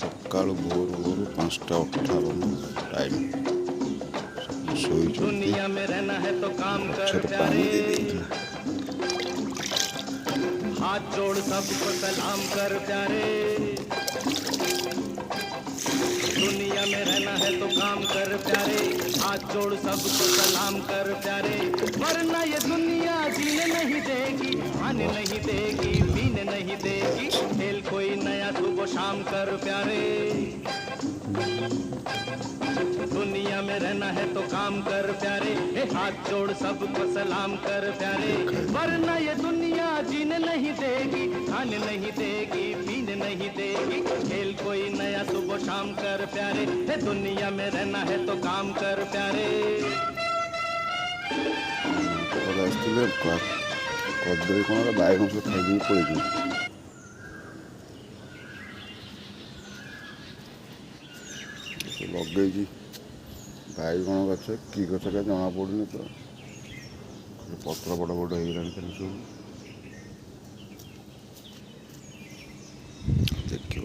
ସକାଳୁ ଭୋରୁ ଭୋରୁ 5:58 ଟାଇମ୍ ଶୋଇଛନ୍ତି ଗଛରେ ପାଣି ଦେଇ ଦେଇଥିଲା। हाथ जोड़ सबको सलाम कर प्यारे, दुनिया में रहना है तो काम कर प्यारे, हाथ जोड़ सबको सलाम कर प्यारे, वरना ये दुनिया जीने नहीं देगी, खाने नहीं देगी, पीने नहीं देगी, खेल कोई नया सुबह शाम कर प्यारे। दुनिया में रहना है तो काम कर प्यारे, हाथ जोड़ सबको सलाम कर प्यारे, वरना ये दुनिया जीने नहीं देगी, खाने नहीं देगी, पीने नहीं देगी, खेल कोई नया सुबह शाम कर प्यारे, दुनिया में रहना है तो काम कर प्यारे। ଆସିଥିଲେ କଦଳୀ କ'ଣ ବାଇଗଣ ସବୁ ଖାଇଦେଇକି ପଳେଇଛନ୍ତି। ଲଗେଇଛି ବାଇଗଣ ଗଛ କି ଗଛ କାହିଁ ଜଣାପଡ଼ୁନି ତ, ପତ୍ର ବଡ଼ ବଡ଼ ହେଇଗଲାଣି ଖାଲି ସବୁ। ଦେଖିବ